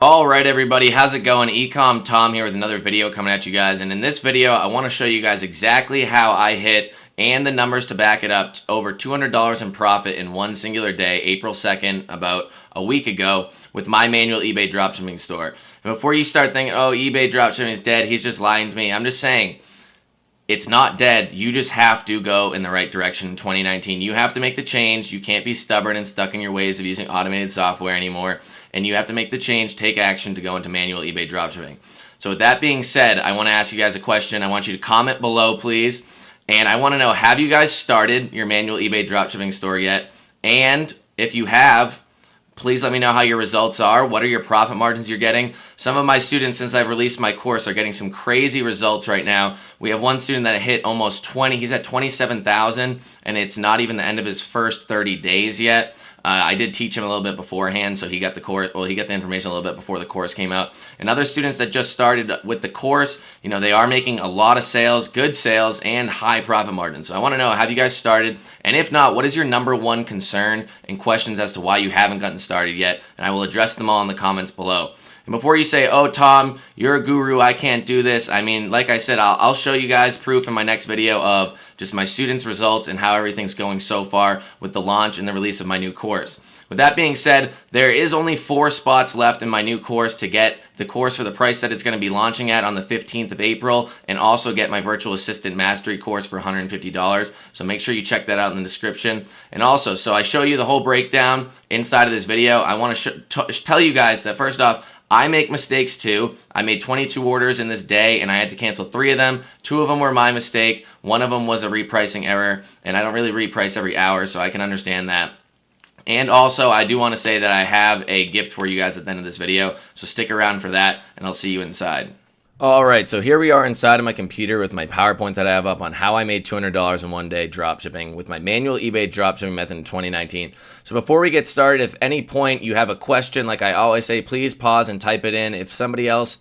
Alright everybody, how's it going? eCom Tom here with another video coming at you guys, and in this video I want to show you guys exactly how I hit, and the numbers to back it up, over $200 in profit in one singular day, April 2nd, about a week ago, with my Manual Ebay Dropshipping store. And before you start thinking, oh, eBay Dropshipping is dead, he's just lying to me, I'm just saying, it's not dead. You just have to go in the right direction in 2019. You have to make the change. You can't be stubborn and stuck in your ways of using automated software anymore. And you have to make the change, take action to go into manual eBay dropshipping. So with that being said, I want to ask you guys a question. I want you to comment below, please. And I want to know, have you guys started your manual eBay dropshipping store yet? And if you have, please let me know how your results are. What are your profit margins you're getting? Some of my students, since I've released my course, are getting some crazy results right now. We have one student that hit almost 20. He's at 27,000, and it's not even the end of his first 30 days yet. I did teach him a little bit beforehand, so he got the course. Well, he got the information a little bit before the course came out. And other students that just started with the course, you know, they are making a lot of sales, good sales, and high profit margins. So I want to know, have you guys started? And if not, what is your number one concern and questions as to why you haven't gotten started yet? And I will address them all in the comments below. And before you say, oh, Tom, you're a guru, I can't do this. I mean, like I said, I'll show you guys proof in my next video of just my students' results and how everything's going so far with the launch and the release of my new course. With that being said, there is only 4 spots left in my new course to get the course for the price that it's going to be launching at on the 15th of April, and also get my Virtual Assistant Mastery course for $150. So make sure you check that out in the description. And also, so I show you the whole breakdown inside of this video. I want to tell you guys that first off, I make mistakes too. I made 22 orders in this day and I had to cancel 3 of them. 2 of them were my mistake. 1 of them was a repricing error, and I don't really reprice every hour, so I can understand that. And also, I do want to say that I have a gift for you guys at the end of this video, so stick around for that, and I'll see you inside. Alright, so here we are inside of my computer with my PowerPoint that I have up on how I made $200 in one day dropshipping with my manual eBay dropshipping method in 2019. So before we get started, if any point you have a question, like I always say, please pause and type it in. If somebody has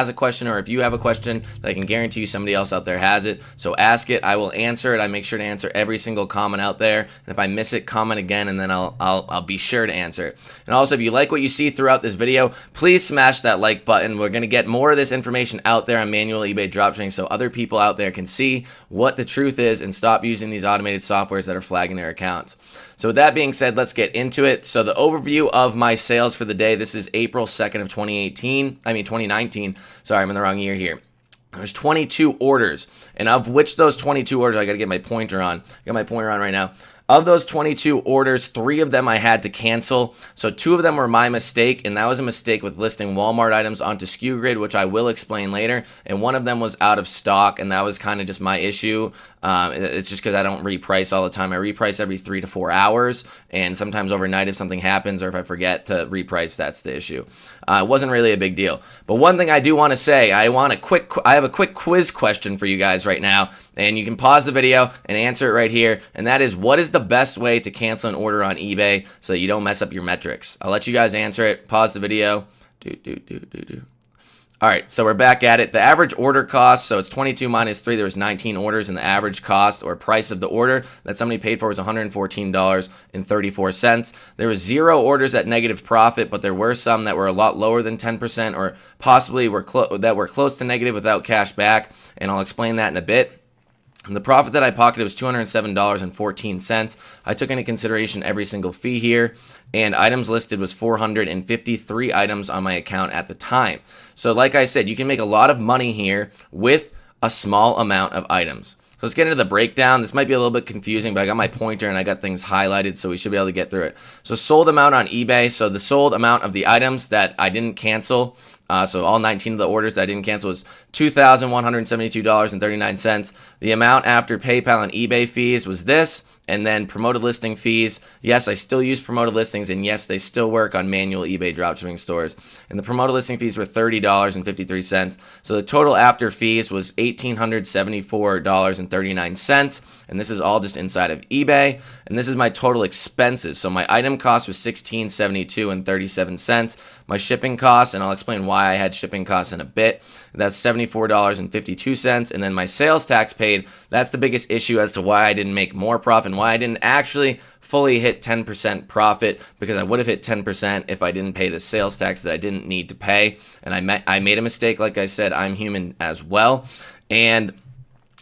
a question, or if you have a question, I can guarantee you somebody else out there has it. So ask it, I will answer it. I make sure to answer every single comment out there. And if I miss it, comment again, and then I'll be sure to answer it. And also, if you like what you see throughout this video, please smash that like button. We're going to get more of this information out there on manual eBay dropshipping so other people out there can see what the truth is and stop using these automated softwares that are flagging their accounts. So with that being said, let's get into it. So the overview of my sales for the day, this is April 2nd of 2019. Sorry, I'm in the wrong year here. There's 22 orders, and of which those 22 orders, I got to get my pointer on. I got my pointer on right now. Of those 22 orders, 3 of them I had to cancel. So 2 of them were my mistake, and that was a mistake with listing Walmart items onto SKU Grid, which I will explain later. And 1 of them was out of stock, and that was kind of just my issue. It's just because I don't reprice all the time. I reprice every 3 to 4 hours, and sometimes overnight if something happens or if I forget to reprice, that's the issue. It wasn't really a big deal. But one thing I do want to say, I have a quick quiz question for you guys right now, and you can pause the video and answer it right here. And that is, what is the best way to cancel an order on eBay so that you don't mess up your metrics? I'll let you guys answer it. Pause the video. All right, so we're back at it. The average order cost, so it's 22 minus 3. There was 19 orders, and the average cost or price of the order that somebody paid for was $114.34. There was 0 orders at negative profit, but there were some that were a lot lower than 10%, or possibly that were close to negative without cash back, and I'll explain that in a bit. And the profit that I pocketed was $207.14. I took into consideration every single fee here, and items listed was 453 items on my account at the time. So like I said, you can make a lot of money here with a small amount of items. So let's get into the breakdown. This might be a little bit confusing, but I got my pointer and I got things highlighted, so we should be able to get through it. So sold amount on eBay. So the sold amount of the items that I didn't cancel, so all 19 of the orders that I didn't cancel, was $2,172.39. The amount after PayPal and eBay fees was this, and then promoted listing fees. Yes, I still use promoted listings, and yes, they still work on manual eBay dropshipping stores. And the promoted listing fees were $30.53. So the total after fees was $1,874.39. And this is all just inside of eBay. And this is my total expenses. So my item cost was $16.72.37. My shipping costs, and I'll explain why why I had shipping costs in a bit. That's $74.52. And then my sales tax paid, that's the biggest issue as to why I didn't make more profit and why I didn't actually fully hit 10% profit, because I would have hit 10% if I didn't pay the sales tax that I didn't need to pay. And I made a mistake. Like I said, I'm human as well. And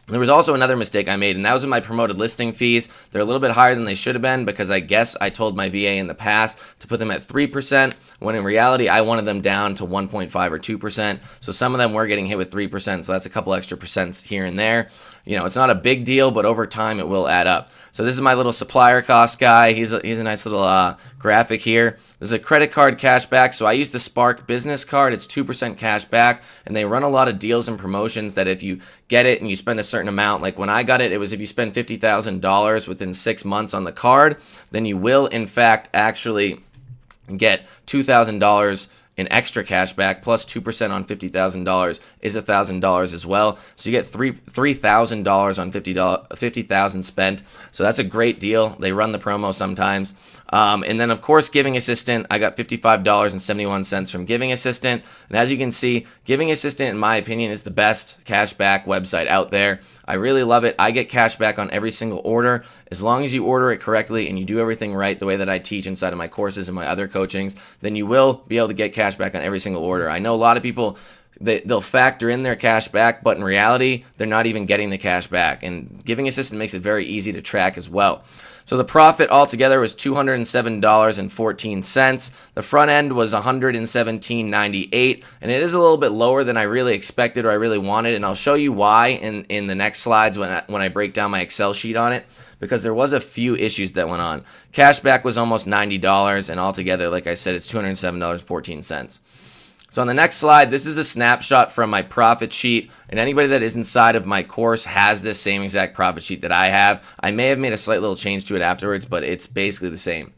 there was also another mistake I made, and that was in my promoted listing fees. They're a little bit higher than they should have been, because I guess I told my VA in the past to put them at 3%, when in reality I wanted them down to 1.5 or 2%. So some of them were getting hit with 3%, so that's a couple extra percents here and there. You know, it's not a big deal, but over time it will add up. So this is my little supplier cost guy. He's a nice little graphic here. This is a credit card cash back. So I use the Spark business card. It's 2% cash back, and they run a lot of deals and promotions that if you get it and you spend a certain amount, like when I got it, it was if you spend $50,000 within 6 months on the card, then you will in fact actually get $2,000 in extra cash back, plus 2% on $50,000 is $1,000 as well. So you get $3,000 on $50,000 spent. So that's a great deal. They run the promo sometimes. And then, of course, Giving Assistant, I got $55.71 from Giving Assistant. And as you can see, Giving Assistant, in my opinion, is the best cashback website out there. I really love it. I get cashback on every single order. As long as you order it correctly and you do everything right the way that I teach inside of my courses and my other coachings, then you will be able to get cashback on every single order. I know a lot of people, they'll factor in their cash back, but in reality, they're not even getting the cash back. And Giving Assistant makes it very easy to track as well. So the profit altogether was $207.14. The front end was $117.98, and it is a little bit lower than I really expected or I really wanted, and I'll show you why in the next slides when I break down my Excel sheet on it, because there was a few issues that went on. Cashback was almost $90, and altogether, like I said, it's $207.14. So on the next slide, this is a snapshot from my profit sheet, and anybody that is inside of my course has this same exact profit sheet that I have. I may have made a slight little change to it afterwards, but it's basically the same.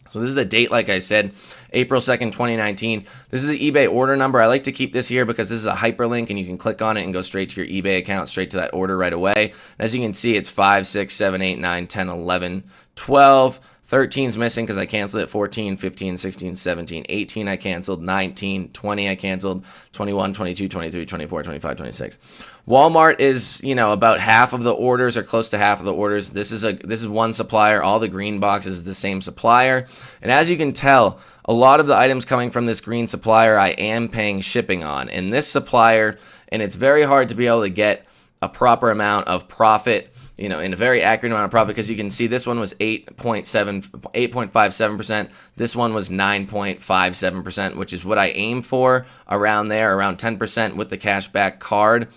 So this is the date, like I said, April 2nd, 2019. This is the eBay order number. I like to keep this here because this is a hyperlink, and you can click on it and go straight to your eBay account, straight to that order right away. As you can see, it's 5, 6, 7, 8, 9, 10, 11, 12. 13's missing because I canceled it. 14, 15, 16, 17, 18 I canceled. 19, 20 I canceled. 21, 22, 23, 24, 25, 26. Walmart is, about half of the orders or close to half of the orders. This is one supplier. All the green boxes is the same supplier. And as you can tell, a lot of the items coming from this green supplier I am paying shipping on. And this supplier, and it's very hard to be able to get a proper amount of profit, in a very accurate amount of profit, because you can see this one was 8.57%. This one was 9.57%, which is what I aim for around there, around 10% with the cashback card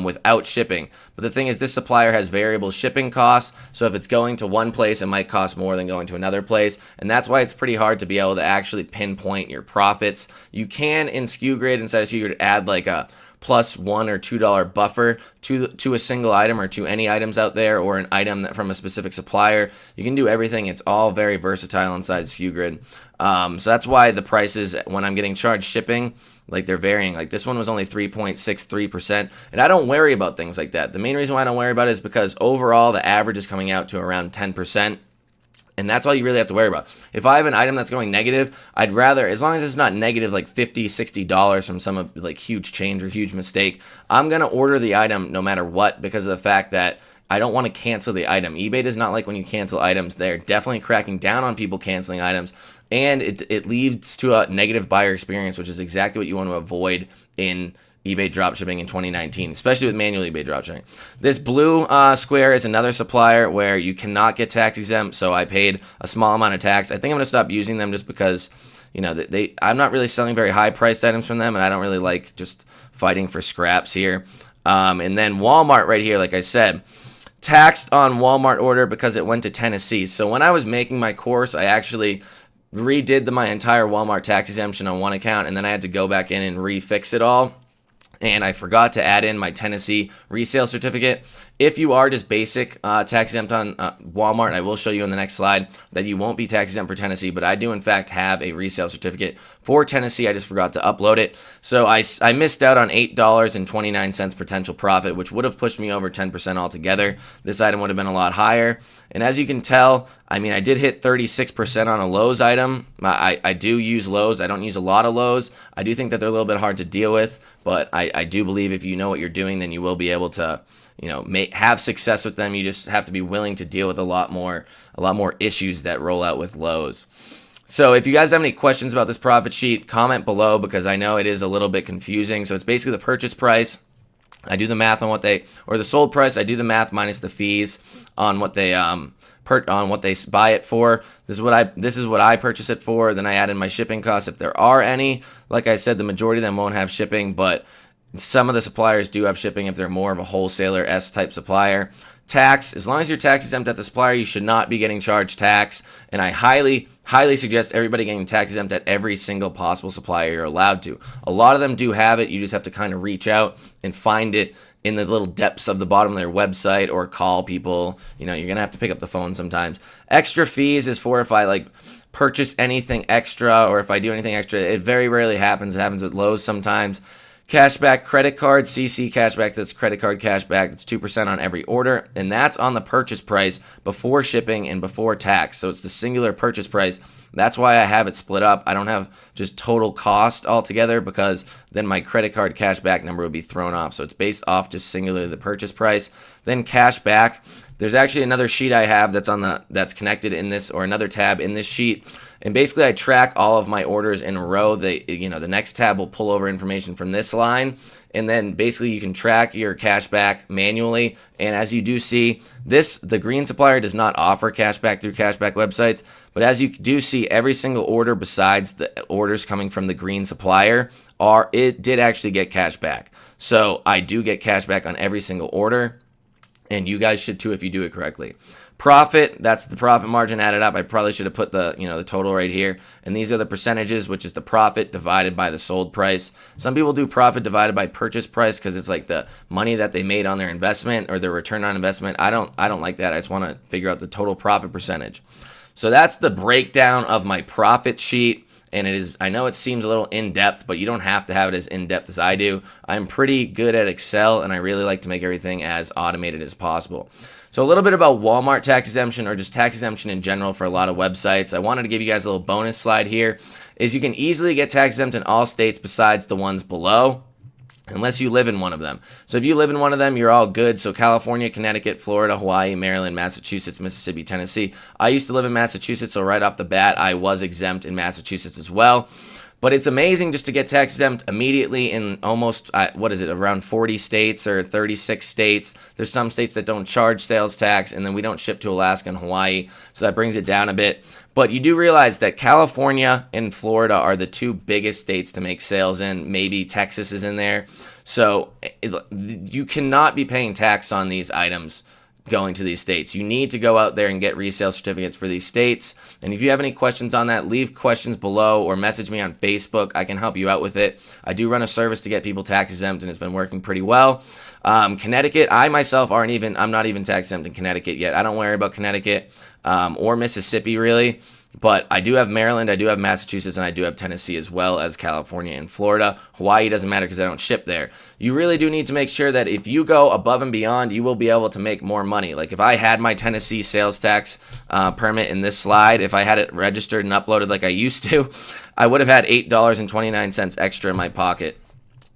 without shipping. But the thing is, this supplier has variable shipping costs, so if it's going to one place, it might cost more than going to another place, and that's why it's pretty hard to be able to actually pinpoint your profits. You can, in SKU Grid, inside of SKU Grid, add like a plus $1 or $2 buffer to a single item or to any items out there, or an item from a specific supplier. You can do everything. It's all very versatile inside SKU Grid. So that's why the prices, when I'm getting charged shipping, like they're varying. Like this one was only 3.63%, and I don't worry about things like that. The main reason why I don't worry about it is because overall the average is coming out to around 10%. And that's all you really have to worry about. If I have an item that's going negative, I'd rather, as long as it's not negative like $50, $60 from some like huge change or huge mistake, I'm going to order the item no matter what, because of the fact that I don't want to cancel the item. eBay does not like when you cancel items. They're definitely cracking down on people canceling items, and it leads to a negative buyer experience, which is exactly what you want to avoid in eBay dropshipping in 2019, especially with manual eBay dropshipping. This blue square is another supplier where you cannot get tax exempt, so I paid a small amount of tax. I think I'm going to stop using them just because, I'm not really selling very high priced items from them, and I don't really like just fighting for scraps here. And then Walmart right here, like I said, taxed on Walmart order because it went to Tennessee. So when I was making my course, I actually redid my entire Walmart tax exemption on one account, and then I had to go back in and refix it all. And I forgot to add in my Tennessee resale certificate. If you are just basic tax exempt on Walmart, I will show you in the next slide that you won't be tax exempt for Tennessee, but I do in fact have a resale certificate for Tennessee. I just forgot to upload it. So I missed out on $8.29 potential profit, which would have pushed me over 10% altogether. This item would have been a lot higher. And as you can tell, I mean, I did hit 36% on a Lowe's item. I do use Lowe's. I don't use a lot of Lowe's. I do think that they're a little bit hard to deal with, but I do believe if you know what you're doing, then you will be able to, have success with them. You just have to be willing to deal with a lot more issues that roll out with Lowe's. So if you guys have any questions about this profit sheet, comment below, because I know it is a little bit confusing. So it's basically the purchase price. I do the math on the sold price. I do the math minus the fees on what they buy it for. This is what I purchase it for. Then I add in my shipping costs if there are any. Like I said, the majority of them won't have shipping, but some of the suppliers do have shipping if they're more of a wholesaler S-type supplier. Tax, as long as you're tax exempt at the supplier, you should not be getting charged tax. And I highly suggest everybody getting tax exempt at every single possible supplier you're allowed to. A lot of them do have it. You just have to kind of reach out and find it in the little depths of the bottom of their website or call people. You're going to have to pick up the phone sometimes. Extra fees is for if I purchase anything extra or if I do anything extra. It very rarely happens. It happens with Lowe's sometimes. Cashback credit card, CC cashback, that's credit card cashback. That's 2% on every order, and that's on the purchase price before shipping and before tax. So it's the singular purchase price. That's why I have it split up. I don't have just total cost altogether, because then my credit card cashback number would be thrown off. So it's based off just singularly the purchase price. Then cashback. There's actually another sheet I have that's connected in this, or another tab in this sheet. And basically I track all of my orders in a row. The next tab will pull over information from this line, and then basically you can track your cashback manually. And as you do see, the green supplier does not offer cashback through cashback websites, but as you do see, every single order besides the orders coming from the green supplier it did actually get cashback. So I do get cashback on every single order, and you guys should too if you do it correctly. Profit, that's the profit margin added up. I probably should have put the total right here. And these are the percentages, which is the profit divided by the sold price. Some people do profit divided by purchase price because it's like the money that they made on their investment or their return on investment. I don't like that. I just want to figure out the total profit percentage. So that's the breakdown of my profit sheet. And I know it seems a little in-depth, but you don't have to have it as in-depth as I do. I'm pretty good at Excel, and I really like to make everything as automated as possible. So a little bit about Walmart tax exemption, or just tax exemption in general for a lot of websites. I wanted to give you guys a little bonus slide here. Is you can easily get tax exempt in all states besides the ones below, unless you live in one of them. So if you live in one of them, you're all good. So California, Connecticut, Florida, Hawaii, Maryland, Massachusetts, Mississippi, Tennessee. I used to live in Massachusetts, so right off the bat, I was exempt in Massachusetts as well. But it's amazing just to get tax exempt immediately in almost, around 40 states or 36 states. There's some states that don't charge sales tax, and then we don't ship to Alaska and Hawaii, so that brings it down a bit. But you do realize that California and Florida are the two biggest states to make sales in. Maybe Texas is in there. So you cannot be paying tax on these items going to these states. You need to go out there and get resale certificates for these states. And if you have any questions on that, leave questions below or message me on Facebook. I can help you out with it. I do run a service to get people tax exempt, and it's been working pretty well. Connecticut, I myself I'm not even tax exempt in Connecticut yet. I don't worry about Connecticut or Mississippi really. But I do have Maryland, I do have Massachusetts, and I do have Tennessee, as well as California and Florida. Hawaii doesn't matter because I don't ship there. You really do need to make sure that if you go above and beyond, you will be able to make more money. Like if I had my Tennessee sales tax permit in this slide, if I had it registered and uploaded like I used to, I would have had $8.29 extra in my pocket.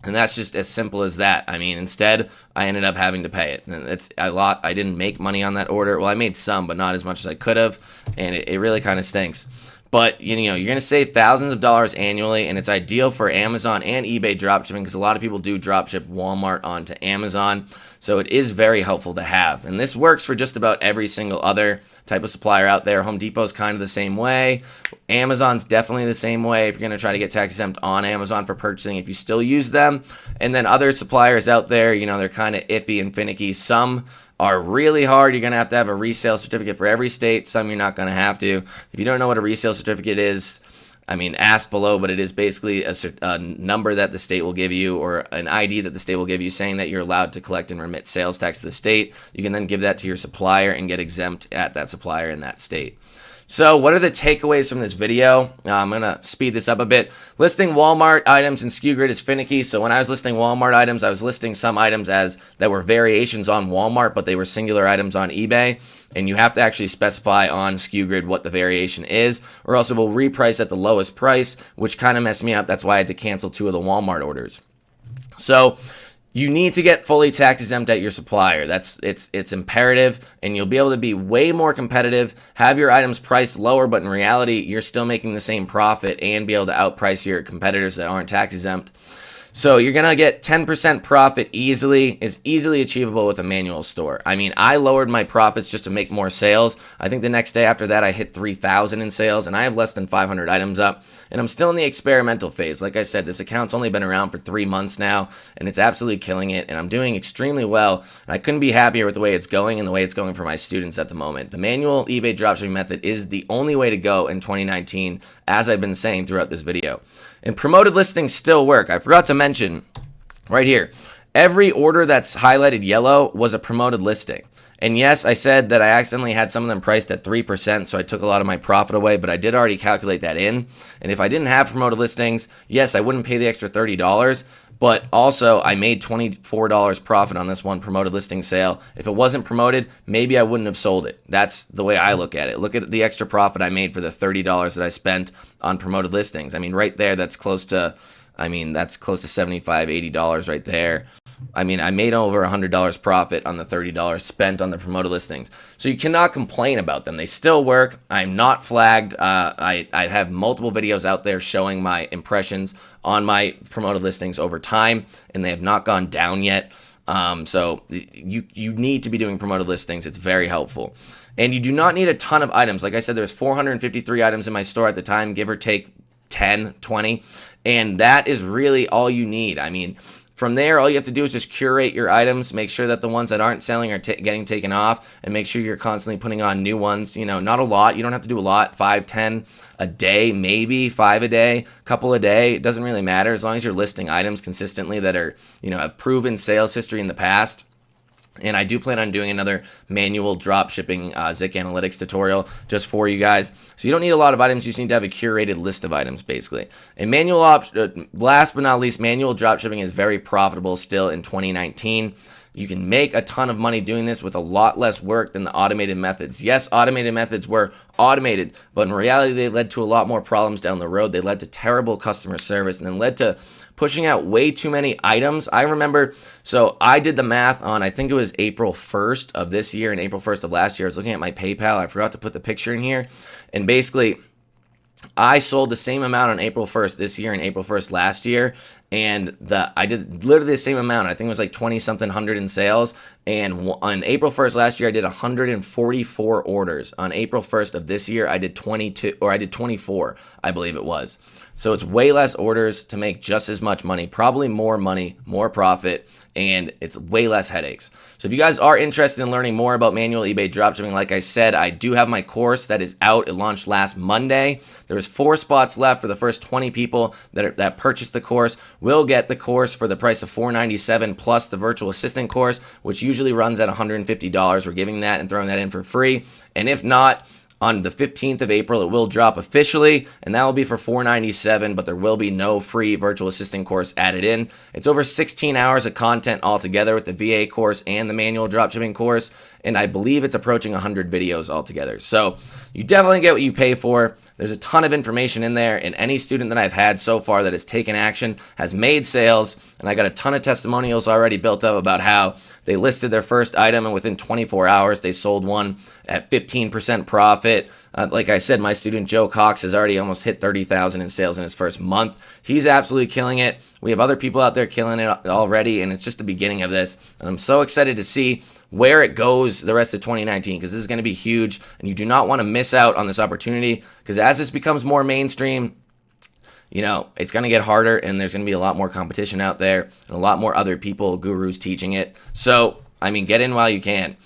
And that's just as simple as that. I mean, instead, I ended up having to pay it. And it's a lot. I didn't make money on that order. Well, I made some, but not as much as I could have. And it really kind of stinks. But, you're going to save thousands of dollars annually, and it's ideal for Amazon and eBay dropshipping because a lot of people do dropship Walmart onto Amazon. So it is very helpful to have. And this works for just about every single other type of supplier out there. Home Depot's kind of the same way. Amazon's definitely the same way if you're going to try to get tax exempt on Amazon for purchasing, if you still use them. And then other suppliers out there, they're kind of iffy and finicky. Some are really hard. You're going to have a resale certificate for every state. Some you're not going to have to. If you don't know what a resale certificate is, I mean, ask below, but it is basically a number that the state will give you, or an ID that the state will give you, saying that you're allowed to collect and remit sales tax to the state. You can then give that to your supplier and get exempt at that supplier in that state. So what are the takeaways from this video? I'm going to speed this up a bit. Listing Walmart items in SKU Grid is finicky. So when I was listing Walmart items, I was listing some items as that were variations on Walmart, but they were singular items on eBay. And you have to actually specify on SKU Grid what the variation is, or else it will reprice at the lowest price, which kind of messed me up. That's why I had to cancel 2 of the Walmart orders. So you need to get fully tax exempt at your supplier. It's imperative, and you'll be able to be way more competitive, have your items priced lower, but in reality, you're still making the same profit and be able to outprice your competitors that aren't tax exempt. So you're going to get 10% profit easily, is easily achievable with a manual store. I mean, I lowered my profits just to make more sales. I think the next day after that, I hit 3,000 in sales, and I have less than 500 items up, and I'm still in the experimental phase. Like I said, this account's only been around for 3 months now, and it's absolutely killing it, and I'm doing extremely well, and I couldn't be happier with the way it's going and the way it's going for my students at the moment. The manual eBay dropshipping method is the only way to go in 2019, as I've been saying throughout this video. And promoted listings still work. I forgot to mention right here, every order that's highlighted yellow was a promoted listing. And yes, I said that I accidentally had some of them priced at 3%, so I took a lot of my profit away, but I did already calculate that in. And if I didn't have promoted listings, yes, I wouldn't pay the extra $30, but also I made $24 profit on this one promoted listing sale. If it wasn't promoted, maybe I wouldn't have sold it. That's the way I look at it. Look at the extra profit I made for the $30 that I spent on promoted listings. I mean, right there, that's close to $75, $80 right there. I mean, I made over $100 profit on the $30 spent on the promoted listings. So you cannot complain about them. They still work. I'm not flagged. I have multiple videos out there showing my impressions on my promoted listings over time, and they have not gone down yet. So you need to be doing promoted listings. It's very helpful. And you do not need a ton of items. Like I said, there's 453 items in my store at the time, give or take 10, 20. And that is really all you need. I mean, from there, all you have to do is just curate your items, make sure that the ones that aren't selling are getting taken off, and make sure you're constantly putting on new ones. You know, not a lot. You don't have to do a lot, 5, 10 a day, maybe 5 a day, couple a day. It doesn't really matter as long as you're listing items consistently that are, have proven sales history in the past. And I do plan on doing another manual drop shipping Zik Analytics tutorial just for you guys. So you don't need a lot of items. You just need to have a curated list of items, basically. And last but not least, manual drop shipping is very profitable still in 2019. You can make a ton of money doing this with a lot less work than the automated methods. Yes, automated methods were automated, but in reality, they led to a lot more problems down the road. They led to terrible customer service and then led to pushing out way too many items. I remember, so I did the math on, I think it was April 1st of this year and April 1st of last year. I was looking at my PayPal. I forgot to put the picture in here. And basically, I sold the same amount on April 1st this year and April 1st last year, and I did literally the same amount. I think it was like 20-something hundred in sales, and on April 1st last year, I did 144 orders. On April 1st of this year, I did 24, I believe it was. So it's way less orders to make just as much money, probably more money, more profit, and it's way less headaches. So if you guys are interested in learning more about manual eBay dropshipping, like I said, I do have my course that is out. It launched last Monday. There's 4 spots left for the first 20 people that purchase the course. Will get the course for the price of $497 plus the virtual assistant course, which usually runs at $150. We're giving that and throwing that in for free. And if not, on the 15th of April, it will drop officially, and that will be for $497, but there will be no free virtual assistant course added in. It's over 16 hours of content altogether with the VA course and the manual dropshipping course, and I believe it's approaching 100 videos altogether. So you definitely get what you pay for. There's a ton of information in there, and any student that I've had so far that has taken action has made sales, and I got a ton of testimonials already built up about how they listed their first item, and within 24 hours, they sold one at 15% profit. Like I said, my student Joe Cox has already almost hit 30,000 in sales in his first month. He's absolutely killing it. We have other people out there killing it already, and it's just the beginning of this. And I'm so excited to see where it goes the rest of 2019, because this is going to be huge, and you do not want to miss out on this opportunity, because as this becomes more mainstream, it's going to get harder, and there's going to be a lot more competition out there and a lot more other people, gurus teaching it. So, get in while you can.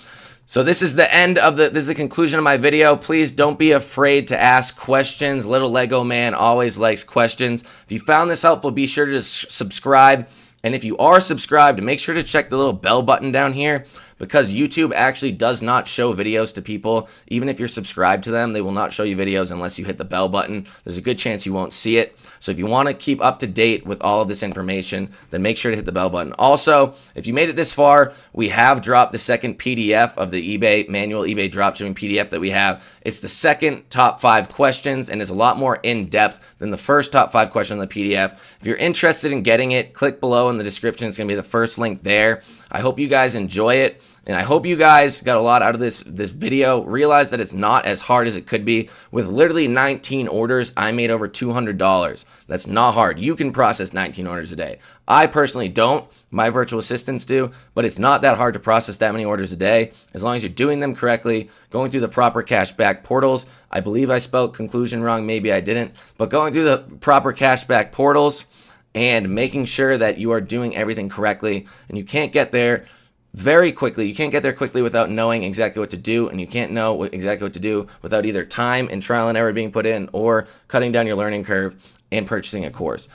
So this is the end of this is the conclusion of my video. Please don't be afraid to ask questions. Little Lego man always likes questions. If you found this helpful, be sure to subscribe. And if you are subscribed, make sure to check the little bell button down here, because YouTube actually does not show videos to people. Even if you're subscribed to them, they will not show you videos unless you hit the bell button. There's a good chance you won't see it. So if you want to keep up to date with all of this information, then make sure to hit the bell button. Also, if you made it this far, we have dropped the second PDF of the Manual Ebay Dropshipping PDF that we have. It's the second top 5 questions, and it's a lot more in-depth than the first top 5 questions in the PDF. If you're interested in getting it, click below in the description. It's going to be the first link there. I hope you guys enjoy it. And I hope you guys got a lot out of this video. Realize that it's not as hard as it could be. With literally 19 orders, I made over $200. That's not hard. You can process 19 orders a day. I personally don't. My virtual assistants do. But it's not that hard to process that many orders a day, as long as you're doing them correctly, going through the proper cashback portals. I believe I spelled conclusion wrong. Maybe I didn't. But going through the proper cashback portals and making sure that you are doing everything correctly. And you can't get there very quickly. You can't get there quickly without knowing exactly what to do, and you can't know exactly what to do without either time and trial and error being put in, or cutting down your learning curve and purchasing a course.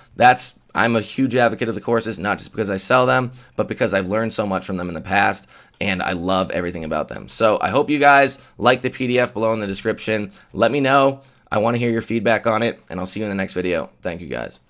I'm a huge advocate of the courses, not just because I sell them, but because I've learned so much from them in the past, and I love everything about them. So I hope you guys like the PDF below in the description. Let me know. I want to hear your feedback on it, and I'll see you in the next video. Thank you, guys.